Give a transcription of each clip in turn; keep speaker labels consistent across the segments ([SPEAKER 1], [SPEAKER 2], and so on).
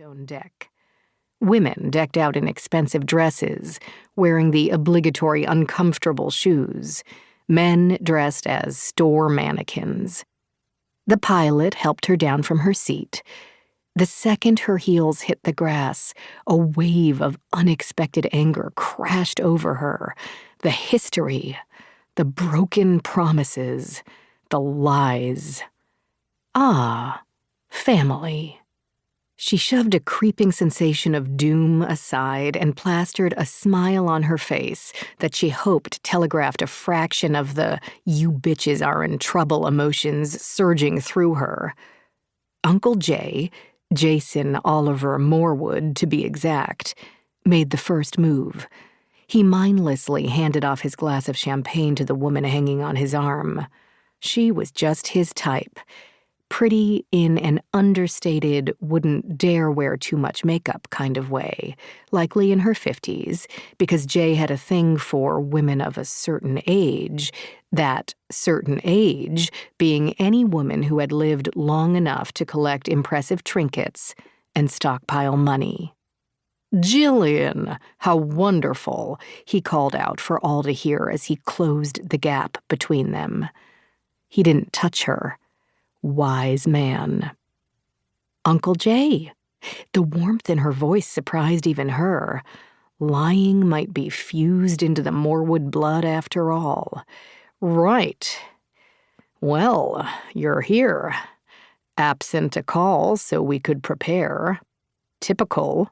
[SPEAKER 1] stone deck. Women decked out in expensive dresses, wearing the obligatory uncomfortable shoes. Men dressed as store mannequins. The pilot helped her down from her seat. The second her heels hit the grass, a wave of unexpected anger crashed over her. The history, the broken promises, the lies. Ah, family. She shoved a creeping sensation of doom aside and plastered a smile on her face that she hoped telegraphed a fraction of the "you bitches are in trouble" emotions surging through her. Uncle Jay, Jason Oliver Moorewood to be exact, made the first move. He mindlessly handed off his glass of champagne to the woman hanging on his arm. She was just his type. Pretty in an understated, wouldn't dare wear too much makeup kind of way, likely in her 50s, because Jay had a thing for women of a certain age, that certain age being any woman who had lived long enough to collect impressive trinkets and stockpile money. "Jillian, how wonderful," he called out for all to hear as he closed the gap between them. He didn't touch her. Wise man. Uncle Jay. The warmth in her voice surprised even her. Lying might be fused into the Moorewood blood after all. Right. Well, you're here. Absent a call so we could prepare. Typical,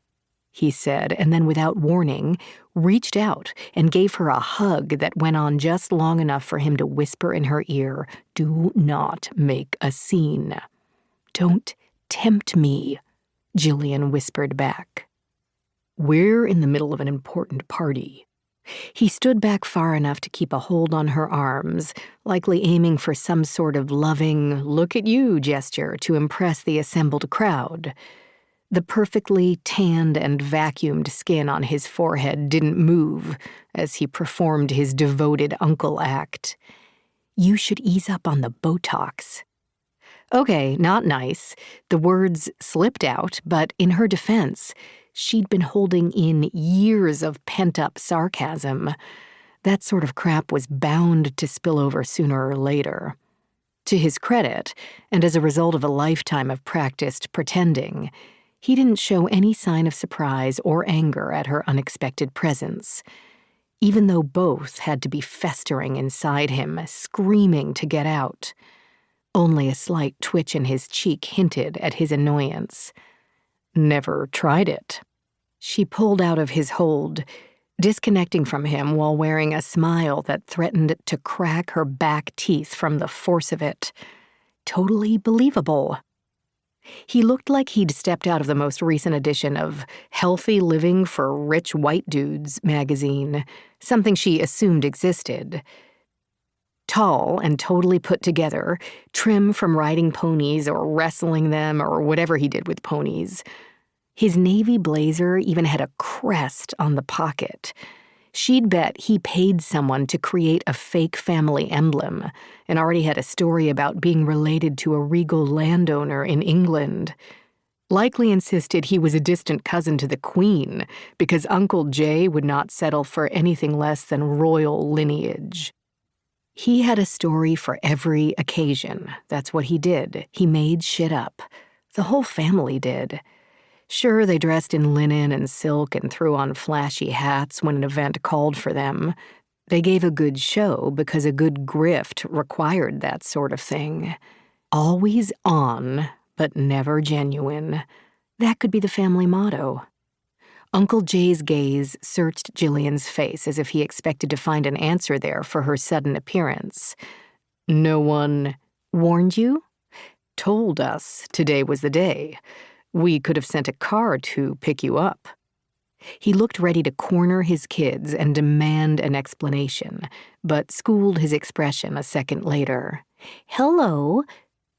[SPEAKER 1] he said, and then without warning, reached out and gave her a hug that went on just long enough for him to whisper in her ear, "Do not make a scene." "Don't tempt me," Jillian whispered back. "We're in the middle of an important party." He stood back far enough to keep a hold on her arms, likely aiming for some sort of loving, "look at you" gesture to impress the assembled crowd. The perfectly tanned and vacuumed skin on his forehead didn't move as he performed his devoted uncle act. "You should ease up on the Botox." Okay, not nice. The words slipped out, but in her defense, she'd been holding in years of pent-up sarcasm. That sort of crap was bound to spill over sooner or later. To his credit, and as a result of a lifetime of practiced pretending, he didn't show any sign of surprise or anger at her unexpected presence, even though both had to be festering inside him, screaming to get out. Only a slight twitch in his cheek hinted at his annoyance. Never tried it. She pulled out of his hold, disconnecting from him while wearing a smile that threatened to crack her back teeth from the force of it. Totally believable. He looked like he'd stepped out of the most recent edition of Healthy Living for Rich White Dudes magazine, something she assumed existed. Tall and totally put together, trim from riding ponies or wrestling them or whatever he did with ponies. His navy blazer even had a crest on the pocket. She'd bet he paid someone to create a fake family emblem and already had a story about being related to a regal landowner in England. Likely insisted he was a distant cousin to the Queen because Uncle Jay would not settle for anything less than royal lineage. He had a story for every occasion. That's what he did. He made shit up. The whole family did. Sure, they dressed in linen and silk and threw on flashy hats when an event called for them. They gave a good show because a good grift required that sort of thing. Always on, but never genuine. That could be the family motto. Uncle Jay's gaze searched Jillian's face as if he expected to find an answer there for her sudden appearance. "No one warned you? Told us today was the day. We could have sent a car to pick you up." He looked ready to corner his kids and demand an explanation, but schooled his expression a second later. "Hello."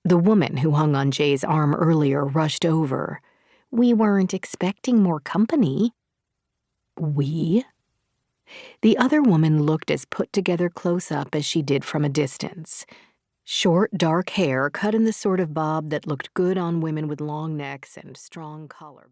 [SPEAKER 1] The woman who hung on Jay's arm earlier rushed over. "We weren't expecting more company." "We?" The other woman looked as put together close up as she did from a distance. Short, dark hair cut in the sort of bob that looked good on women with long necks and strong collarbones.